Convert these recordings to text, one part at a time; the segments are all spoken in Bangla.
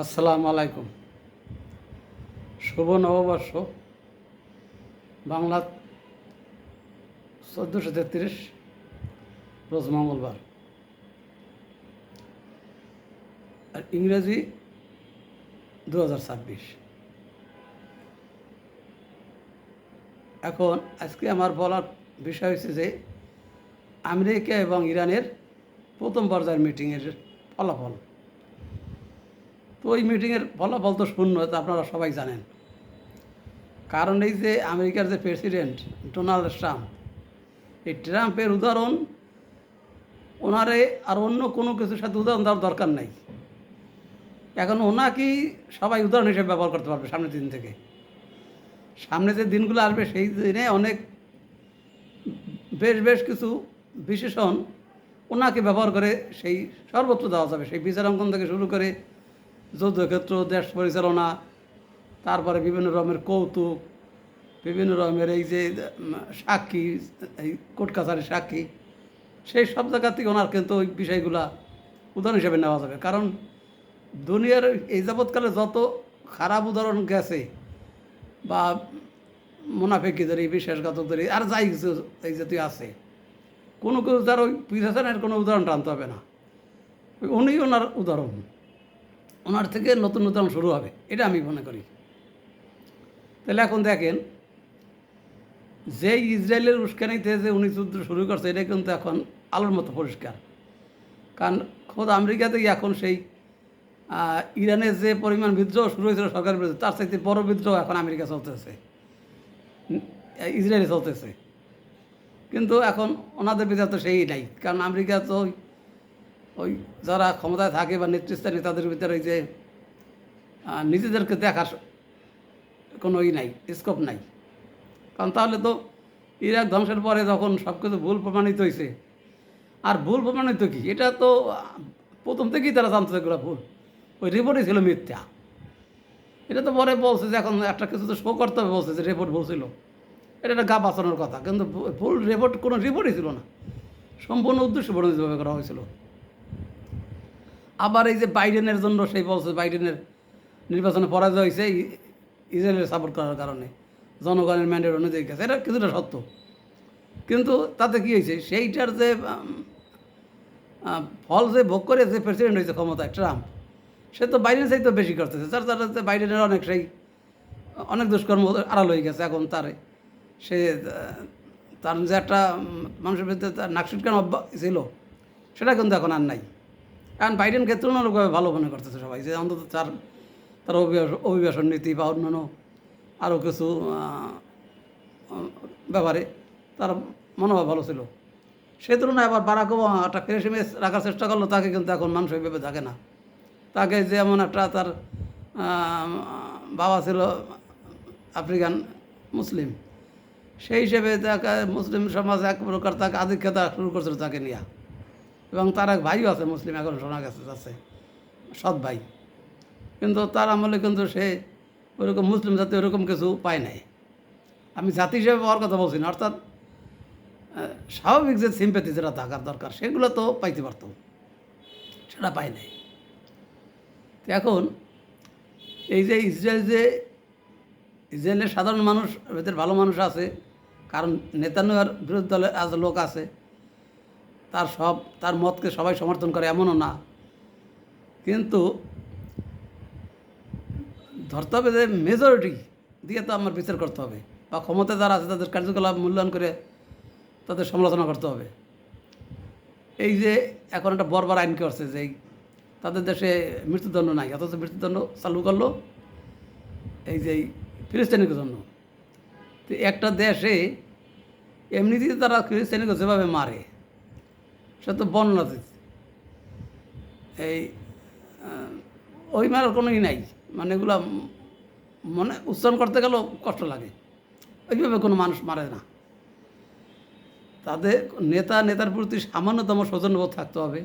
আসসালামু আলাইকুম। শুভ নববর্ষ। বাংলা 1433 রোজ মঙ্গলবার, আর ইংরেজি 2026। এখন আজকে আমার বলার বিষয় হচ্ছে যে আমেরিকা এবং ইরানের প্রথম পর্যায়ের মিটিংয়ের ফলাফল। তো ওই মিটিংয়ের ফলাফল তো শূন্য, তা আপনারা সবাই জানেন। কারণ এই যে আমেরিকার যে প্রেসিডেন্ট ডোনাল্ড ট্রাম্প, এই ট্রাম্পের উদাহরণ ওনারে আর অন্য কোনো কিছুর সাথে উদাহরণ দেওয়ার দরকার নাই। এখন ওনাকেই সবাই উদাহরণ হিসেবে ব্যবহার করতে পারবে সামনের দিন থেকে। সামনে যে দিনগুলো আসবে সেই দিনে অনেক বেশ কিছু বিশেষণ ওনাকে ব্যবহার করে সেই সর্বত্র দেওয়া যাবে। সেই বিচারাঙ্কন থেকে শুরু করে যুদ্ধক্ষেত্র, দেশ পরিচালনা, তারপরে বিভিন্ন রকমের কৌতুক, বিভিন্ন রকমের এই যে সাক্ষী, এই কোর্ট কাছারির সাক্ষী, সেই সব জায়গা থেকে ওনার কিন্তু ওই বিষয়গুলা উদাহরণ হিসেবে নেওয়া যাবে। কারণ দুনিয়ার এই যাবৎকালে যত খারাপ উদাহরণ গেছে, বা মুনাফিকি ধরি, বিশ্বাসঘাতক ধরি, আর যাই কিছু এই জাতীয় আছে, কোনো কেউ তার ওই পিছানের কোনো উদাহরণ টানতে হবে না। উনি ওনার উদাহরণ, ওনার থেকে নতুন উদাহরণ শুরু হবে, এটা আমি মনে করি। তাহলে এখন দেখেন, যে ইসরায়েলের উস্কানিতে যে উনি যুদ্ধ শুরু করছে, এটা কিন্তু এখন আলোর মতো পরিষ্কার। কারণ খোদ আমেরিকাতেই এখন সেই ইরানের যে পরিমাণ বিদ্রোহ শুরু হয়েছিল সরকারের বিরুদ্ধে, তার চাইতে বড় বিদ্রোহ এখন আমেরিকা চলতেছে, ইসরায়েলে চলতেছে। কিন্তু এখন ওনাদের ভিতরে তো সেই নাই। কারণ আমেরিকা তো ওই যারা ক্ষমতায় থাকে বা নেতৃস্থানীয়, তাদের ভিতরে ওই যে নিজেদেরকে দেখার কোনো নাই, স্কোপ নাই। কারণ তাহলে তো ইরাক ধ্বংসের পরে যখন সব কিছু ভুল প্রমাণিত হয়েছে, আর ভুল প্রমাণিত কি, এটা তো প্রথম থেকেই তারা জানতো এগুলো ভুল, ওই রিপোর্টই ছিল মিথ্যা। এটা তো পরে বলছে যে এখন একটা কিছু তো শো করতে হবে, বলছে যে রিপোর্ট ভুল ছিল, এটা একটা গা বাঁচানোর কথা। কিন্তু ভুল রিপোর্ট কোনো রিপোর্টই ছিল না, সম্পূর্ণ উদ্দেশ্য প্রণোদিতভাবে করা হয়েছিল। আবার এই যে বাইডেনের জন্য সেই বলছে বাইডেনের নির্বাচনে পরাজয় হয়েছে ইসরায়েলের সাপোর্ট করার কারণে, জনগণের ম্যান্ডেট অনুযায়ী গেছে, এটা কিছুটা সত্য। কিন্তু তাতে কী হয়েছে, সেইটার যে ফল যে ভোগ করে যে প্রেসিডেন্ট হয়েছে ক্ষমতায় ট্রাম্প, সে তো বাইডেন চাইতে বেশি করতেছে। যার যারা বাইডেনের অনেক দুষ্কর্ম আড়াল হয়ে গেছে। এখন সে তার যে একটা মানুষের ভিতরে তার নাকশিটকান অভ্যাস ছিল, সেটা কিন্তু এখন আর নাই। কারণ বাইডেনকে তুলনামূলকভাবে ভালো মনে করতেছে সবাই, যে অন্তত তার অভিবাসন নীতি বা অন্যান্য আরও কিছু ব্যাপারে তার মনোভাব ভালো ছিল। সেই তুলনায় আবার বারাক ওবামা একটা ক্রেসিমেস রাখার চেষ্টা করলো, তাকে কিন্তু এখন মানুষ ওইভাবে থাকে না। তাকে যেমন একটা তার বাবা ছিল আফ্রিকান মুসলিম, সেই হিসেবে তাকে মুসলিম সমাজ এক প্রকার তাকে আধিক্যতা শুরু করছিল তাকে নিয়ে। এবং তার এক ভাইও আছে মুসলিম, এখন শোনা গেছে আছে, সৎ ভাই। কিন্তু তার আমলে কিন্তু সে ওইরকম মুসলিম জাতি ওরকম কিছু পায় নাই। আমি জাতি হিসেবে পাওয়ার কথা বলছি না, অর্থাৎ স্বাভাবিক যে সিম্প্যাথি যেটা থাকার দরকার, সেগুলো তো পাইতে পারত, সেটা পায় নাই। এখন এই যে ইসরায়েলের সাধারণ মানুষ ভেতরে ভালো মানুষ আছে, কারণ নেতানিয়াহুর বিরোধী দলে আজ লোক আছে, তার মতকে সবাই সমর্থন করে এমনও না। কিন্তু ধরতে হবে যে মেজরিটি দিয়ে তো আমার বিচার করতে হবে, বা ক্ষমতা যারা আছে তাদের কার্যকলাপ মূল্যায়ন করে তাদের সমালোচনা করতে হবে। এই যে এখন একটা বর্বর আইন করছে যে তাদের দেশে মৃত্যুদণ্ড নাই, অথচ মৃত্যুদণ্ড চালু করলো এই যে ফিলিস্তিনিদের জন্য। তো একটা দেশে এমনিতেই তারা ফিলিস্তিনিকে যেভাবে মারে, সে তো বর্ণনা দিচ্ছে, এই ওই মারার কোনোই নাই, মানে এগুলো মনে উচ্চারণ করতে গেলেও কষ্ট লাগে। ওইভাবে কোনো মানুষ মারে না। তাদের নেতার প্রতি সামান্যতম সৌজন্যবোধ থাকতে হবে।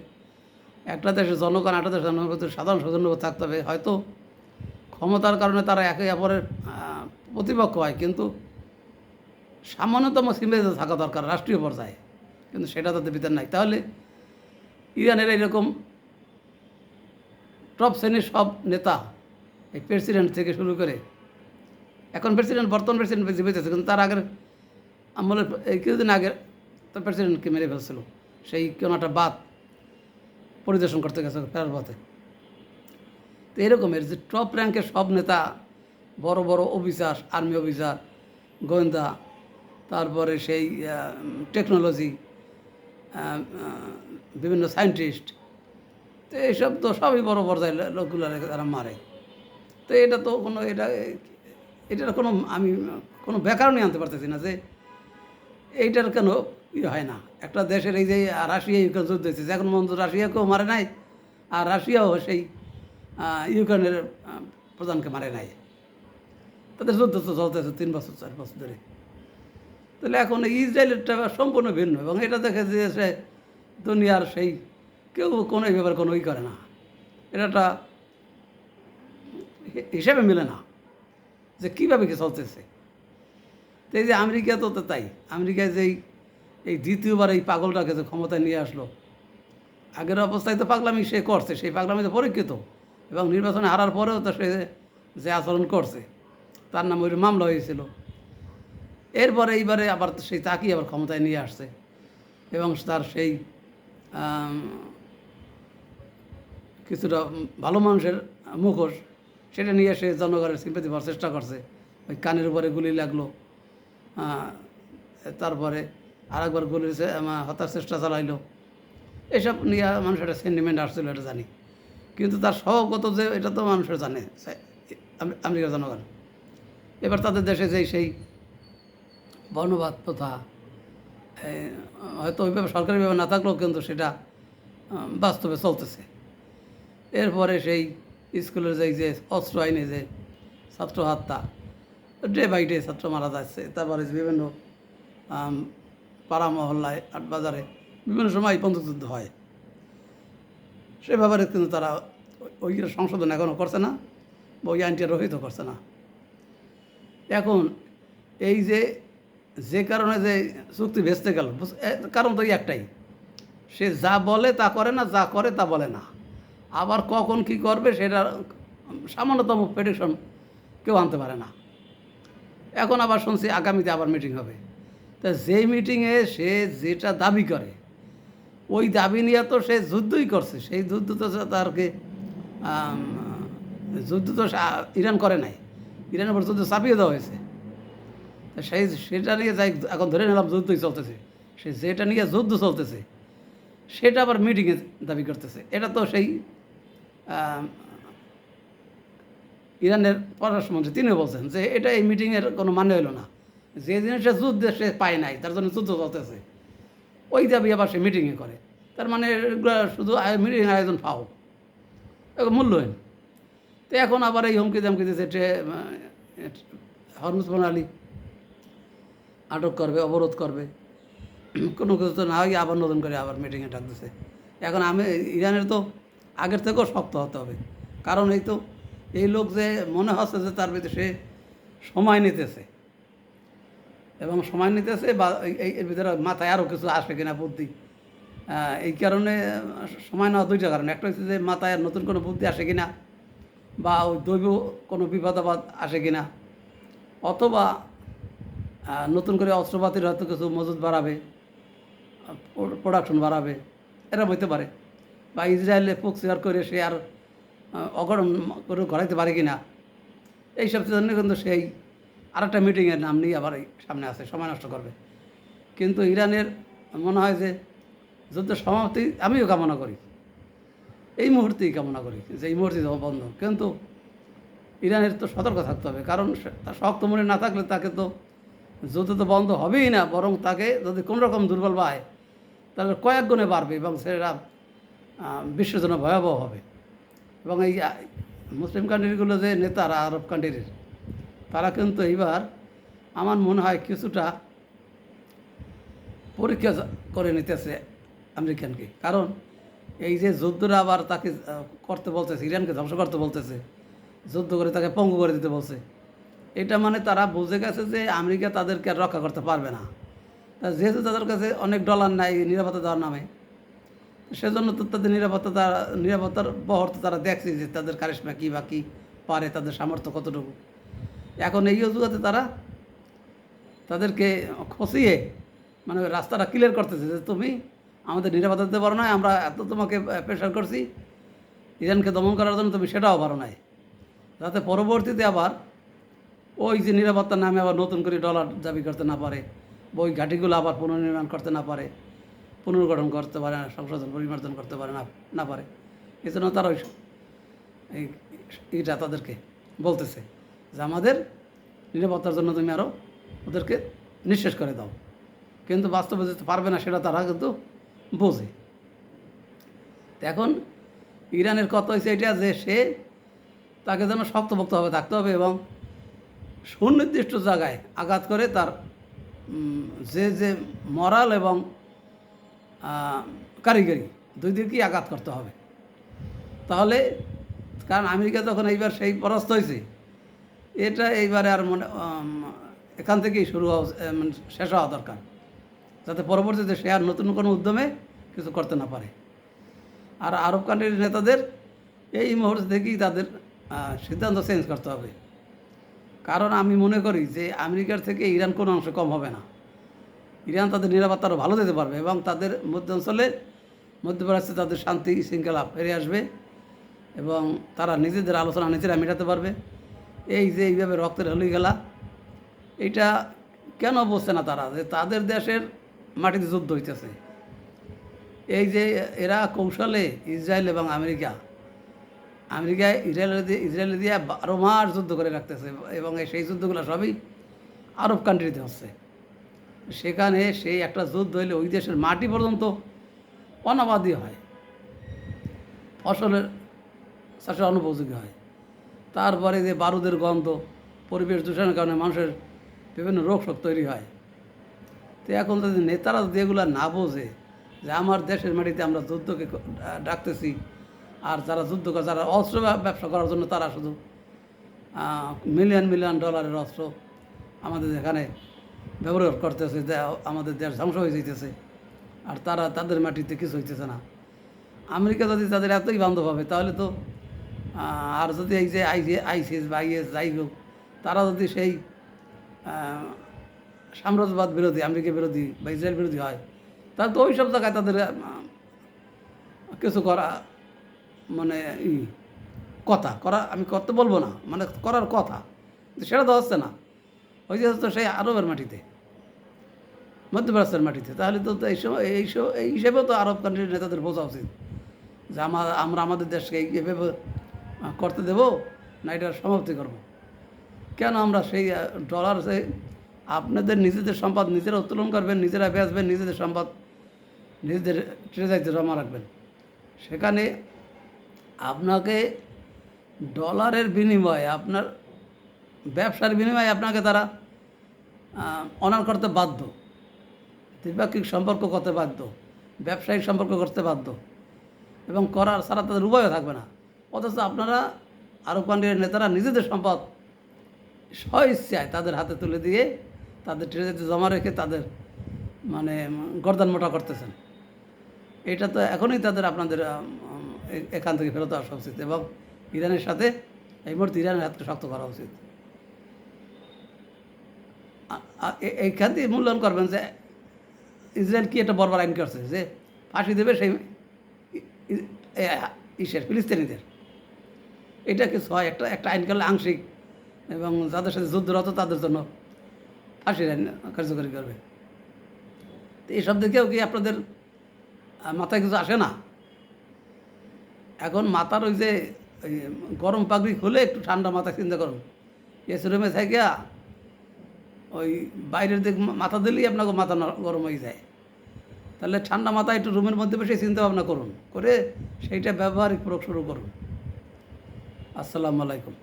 একটা দেশের জনগণ, একটা দেশের জনগণের প্রতি সাধারণ সৌজন্যবোধ থাকতে হবে। হয়তো ক্ষমতার কারণে তারা একে অপরের প্রতিপক্ষ হয়, কিন্তু সামান্যতম সীমিত থাকা দরকার রাষ্ট্রীয় পর্যায়ে, কিন্তু সেটা তাদের ভিতরে নাই। তাহলে ইরানের এরকম টপ শ্রেণীর সব নেতা, এই প্রেসিডেন্ট থেকে শুরু করে, এখন প্রেসিডেন্ট বর্তমান প্রেসিডেন্ট জীবিত আছে, কিন্তু তার আগের আমলের এই কিছুদিন আগে তো প্রেসিডেন্টকে মেরে ফেলছিল, সেই কোনো একটা বাদ পরিদর্শন করতে গেছে ফেরার পথে। তো এরকমের যে টপ র্যাঙ্কের সব নেতা, বড় বড় অফিসার, আর্মি অফিসার, গোয়েন্দা, তারপরে সেই টেকনোলজি, বিভিন্ন সায়েন্টিস্ট, তো এইসব তো সবই বড় পর্যায়ে লোকগুলো তারা মারে। তো এটা তো কোনো এটার কোনো আমি কোনো ব্যাকরণই আনতে পারতেছি না যে এইটার কেন হয় না। একটা দেশের এই যে রাশিয়া ইউক্রেন যুদ্ধ হয়েছে, এখন মন্ত্র রাশিয়াকেও মারে নাই, আর রাশিয়াও সেই ইউক্রেনের প্রধানকে মারে নাই। তাদের যুদ্ধ তো চলতেছে 3 বছর 4 বছর ধরে। তাহলে এখন ইসরায়েলেরটা সম্পূর্ণ ভিন্ন, এবং এটা দেখে যে সে দুনিয়ার সেই কেউ কোনো এই ব্যাপারে কোনো করে না, এটা হিসেবে মিলে না যে কীভাবে কি চলতেছে। তো এই যে আমেরিকা তো তাই, আমেরিকায় যেই এই দ্বিতীয়বার এই পাগলটাকে যে ক্ষমতায় নিয়ে আসলো, আগের অবস্থায় তো পাগলামি সে করছে, সেই পাগলামি তো পরীক্ষিত, এবং নির্বাচনে হারার পরেও তো সে যে আচরণ করছে, তার নাম ওই মামলা হয়েছিল। এরপরে এইবারে আবার সেই তাকেই আবার ক্ষমতায় নিয়ে আসছে, এবং তার সেই কিছুটা ভালো মানুষের মুখোশ, সেটা নিয়ে সে জনগণের সিম্পাথি পাওয়ার চেষ্টা করছে। ওই কানের উপরে গুলি লাগলো, তারপরে আরেকবার গুলির হত্যার চেষ্টা চালাইলো, এসব নিয়ে মানুষের একটা সেন্টিমেন্ট আসছিল, এটা জানি। কিন্তু তার স্বগত যে এটা তো মানুষের জানে, আমেরিকার জনগণ। এবার তাদের দেশে যেই সেই বর্ণবাদ প্রথা, হয়তো ওইভাবে সরকারিভাবে না থাকলেও কিন্তু সেটা বাস্তবে চলতেছে। এরপরে সেই স্কুলের যে অস্ত্র আইনে যে ছাত্র হত্যা, ডে বাই ডে ছাত্র মারা যাচ্ছে। তারপরে বিভিন্ন পাড়া মহল্লায়, হাটবাজারে বিভিন্ন সময় বন্দুকযুদ্ধ হয়, সে ব্যাপারে কিন্তু তারা ওই সংশোধন এখনও করছে না, বা ওই আইনটি রহিত করছে না। এখন এই যে কারণে যে চুক্তি ভেস্তে গেল, কারণ তো একটাই, সে যা বলে তা করে না, যা করে তা বলে না। আবার কখন কি করবে সেটা সামান্যতম প্রেডিকশন কেউ আনতে পারে না। এখন আবার শুনছি আগামীতে আবার মিটিং হবে। তা যেই মিটিংয়ে সে যেটা দাবি করে, ওই দাবি নিয়ে তো সে যুদ্ধই করছে। সেই যুদ্ধ তো তারকে যুদ্ধ তো ইরান করে নাই, ইরানের উপর যুদ্ধ চাপিয়ে দেওয়া হয়েছে। তা সেটা নিয়ে যাই এখন ধরে নিলাম যুদ্ধই চলতেছে, সে যেটা নিয়ে যুদ্ধ চলতেছে সেটা আবার মিটিংয়ে দাবি করতেছে। এটা তো সেই ইরানের পররাষ্ট্রমন্ত্রী তিনিও বলছেন যে এটা এই মিটিংয়ের কোনো মানে হলো না, যে জিনিসটা যুদ্ধ সে পায় নাই, তার জন্য যুদ্ধ চলতেছে, ওই দাবি আবার সে মিটিংয়ে করে। তার মানে এগুলো শুধু মিটিং আয়োজন পাও, মূল্যহীন। তো এখন আবার এই হুমকি দামকি দিয়েছে, হরমুজ প্রণালী আটক করবে, অবরোধ করবে, কোনো কিছু তো না হয় আবার নতুন করে আবার মিটিংয়ে ডাক দিছে। এখন ইরানের তো আগের থেকেও শক্ত হতে হবে, কারণ এই লোক যে মনে হচ্ছে যে তার ভিতরে সে সময় নিতেছে, এবং সময় নিতেছে, বা এর ভিতরে মাথায় আরও কিছু আসে কিনা বুদ্ধি। এই কারণে সময় নেওয়া দুইটা কারণ, একটা হচ্ছে যে মাথায় নতুন কোনো বুদ্ধি আসে কিনা, বা ওই দৈব কোনো বিপদাবাদ আসে কিনা, অথবা নতুন করে অস্ত্রপাতির হয়তো কিছু মজুদ বাড়াবে, প্রোডাকশন বাড়াবে, এরা হইতে পারে। বা ইসরায়েলে প্রক্সিয়ার করে সে আর অঘটন করে ঘটাইতে পারে কি না, এইসব জন্য কিন্তু সেই আরেকটা মিটিংয়ের নাম নিয়ে আবার সামনে আসে, সময় নষ্ট করবে। কিন্তু ইরানের মনে হয় যে যুদ্ধের সমাপ্তি আমিও কামনা করি, এই মুহূর্তেই কামনা করি যে এই মুহূর্তে বন্ধ। কিন্তু ইরানের তো সতর্ক থাকতে হবে, কারণ তার শক্ত মনে না থাকলে তাকে তো যুদ্ধ তো বন্ধ হবেই না, বরং তাকে যদি কোনো রকম দুর্বল পায় তাহলে কয়েক গুণে বাড়বে, এবং সেটা বিশ্বের জন্য ভয়াবহ হবে। এবং এই মুসলিম কান্ট্রিগুলো যে নেতারা, আরব কান্ট্রির, তারা কিন্তু এইবার আমার মনে হয় কিছুটা পরীক্ষা করে নিতেছে আমেরিকানকে। কারণ এই যে যুদ্ধটা আবার তাকে করতে বলতেছে, ইরানকে ধ্বংস করতে বলতেছে, যুদ্ধ করে তাকে পঙ্গু করে দিতে বলছে, এটা মানে তারা বুঝে গেছে যে আমেরিকা তাদেরকে আর রক্ষা করতে পারবে না। তা যেহেতু তাদের কাছে অনেক ডলার নাই নিরাপত্তা দেওয়ার নামে, সেজন্য তো তাদের নিরাপত্তার বহর তো তারা দেখছে যে তাদের কারিশমা কী বা কী পারে, তাদের সামর্থ্য কতটুকু। এখন এই অজুহাতে তারা তাদেরকে খসিয়ে মানে রাস্তাটা ক্লিয়ার করতেছে যে তুমি আমাদের নিরাপত্তা দিতে পারো না, আমরা এত তোমাকে প্রেশার করছি ইরানকে দমন করার জন্য, তুমি সেটাও পারো নাই, যাতে পরবর্তীতে আবার ওই যে নিরাপত্তার নামে আবার নতুন করে ডলার দাবি করতে না পারে, বা ওই ঘাঁটিগুলো আবার পুনর্নির্মাণ করতে না পারে, পুনর্গঠন করতে পারে না, সংশোধন পরিমার্জন করতে পারে না পারে। এই জন্য তারা ওই এইটা তাদেরকে বলতেছে যে আমাদের নিরাপত্তার জন্য তুমি আরও ওদেরকে নিঃশেষ করে দাও, কিন্তু বাস্তবে যেতে পারবে না সেটা তারা কিন্তু বোঝে। এখন ইরানের কথা হয়েছে এটা যে সে তাকে যেন শক্তপোক্তভাবে থাকতে হবে এবং সুনির্দিষ্ট জায়গায় আঘাত করে তার যে মরাল এবং কারিগরি দুই দিকেই আঘাত করতে হবে। তাহলে কারণ আমেরিকা যখন এইবার সেই পরাস্ত হয়েছে, এটা এইবারে আর মনে এখান থেকেই শুরু হওয়া মানে শেষ হওয়া দরকার, যাতে পরবর্তীতে সে আর নতুন কোনো উদ্যমে কিছু করতে না পারে। আর আরব কান্ট্রির নেতাদের এই মুহূর্তে থেকেই তাদের সিদ্ধান্ত চেঞ্জ করতে হবে, কারণ আমি মনে করি যে আমেরিকার থেকে ইরান কোনো অংশ কম হবে না। ইরান তাদের নিরাপত্তা আরও ভালো দিতে পারবে এবং তাদের মধ্য অঞ্চলে মধ্যপ্রাচ্যে তাদের শান্তি শৃঙ্খলা ফিরে আসবে এবং তারা নিজেদের আলোচনা নিজেরা মেটাতে পারবে। এই যে এইভাবে রক্তের হলি খেলা, এইটা কেন বুঝছে না তারা যে তাদের দেশের মাটিতে যুদ্ধ হইতেছে। এই যে এরা কৌশলে ইসরায়েল এবং আমেরিকায় ইসরায়েল দিয়ে 12 মাস যুদ্ধ করে রাখতেছে এবং সেই যুদ্ধগুলো সবই আরব কান্ট্রিতে হচ্ছে। সেখানে সেই একটা যুদ্ধ হইলে ওই দেশের মাটি পর্যন্ত অনাবাদী হয়, ফসলের চাষের অনুপযোগী হয়। তারপরে যে বারুদের গন্ধ, পরিবেশ দূষণের কারণে মানুষের বিভিন্ন রোগ শোক তৈরি হয়। তো এখন যদি নেতারা যদি এগুলো না বোঝে যে আমার দেশের মাটিতে আমরা যুদ্ধকে ডাকতেছি, আর যারা যুদ্ধ করে, যারা অস্ত্র ব্যবসা করার জন্য তারা শুধু মিলিয়ন মিলিয়ন ডলারের অস্ত্র আমাদের এখানে ব্যবহার করতেছে, আমাদের দেশ ধ্বংস হয়ে যাইতেছে, আর তারা তাদের মাটিতে কিছু হইতেছে না। আমেরিকা যদি তাদের এতই বান্ধব হবে তাহলে তো আর যদি এই যে আইসিএস বা আইএস যাই হোক, তারা যদি সেই সাম্রাজ্যবাদ বিরোধী, আমেরিকা বিরোধী বা ইসরায়েল বিরোধী হয়, তাহলে তো ওই সব জায়গায় তাদের কিছু করা মানে কথা করা, আমি করতে বলবো না, মানে করার কথা, সেটা তো হচ্ছে না। ওই যে হচ্ছে সেই আরবের মাটিতে, মধ্যপ্রাচ্যের মাটিতে। তাহলে তো এই হিসেবেও তো আরব কান্ট্রির নেতাদের বোঝা উচিত যে আমরা আমাদের দেশকে এইভাবে করতে দেবো না, এটার সমাপ্তি করব। কেন আমরা সেই ডলার আপনাদের নিজেদের সম্পদ নিজেরা উত্তোলন করবেন, নিজেরা বেচবেন, নিজেদের সম্পদ নিজেদের ট্রেজারিতে জমা রাখবেন, সেখানে আপনাকে ডলারের বিনিময়ে, আপনার ব্যবসার বিনিময়ে আপনাকে তারা অনার করতে বাধ্য, দ্বিপাক্ষিক সম্পর্ক করতে বাধ্য, ব্যবসায়িক সম্পর্ক করতে বাধ্য, এবং করার ছাড়া তাদের উপায়ও থাকবে না। অথচ আপনারা আরব কান্ট্রির নেতারা নিজেদের সম্পদ স্বইচ্ছায় তাদের হাতে তুলে দিয়ে তাদের ট্রেজারিতে জমা রেখে তাদের মানে গর্দান মোটা করতেছেন। এটা তো এখনই তাদের আপনাদের এখান থেকে ফেরত আসা উচিত এবং ইরানের সাথে এই মুহূর্তে ইরানের হাতকে শক্ত করা উচিত। এইখান থেকে মূল্যায়ন করবেন যে ইসরায়েল কি একটা বর্বর আইন করছে যে ফাঁসি দেবে সেই ফিলিস্তিনিদের। এটা কিছু হয় একটা আইন করলে আংশিক, এবং যাদের সাথে যুদ্ধরত তাদের জন্য ফাঁসির আইন কার্যকরী করবে। তো এইসব দেখেও কি আপনাদের মাথায় কিছু আসে না? এখন মাথার ওই যে গরম পাগড়ি খুলে একটু ঠান্ডা মাথা চিন্তা করুন। এসি রুমে থাকিয়া ওই বাইরের দিক মাথা দিলেই আপনাকে মাথা গরম হয়ে যায়। তাহলে ঠান্ডা মাথা একটু রুমের মধ্যে বসে চিন্তা ভাবনা করুন, করে সেইটা ব্যবহারিক প্রয়োগ শুরু করুন। আসসালামু আলাইকুম।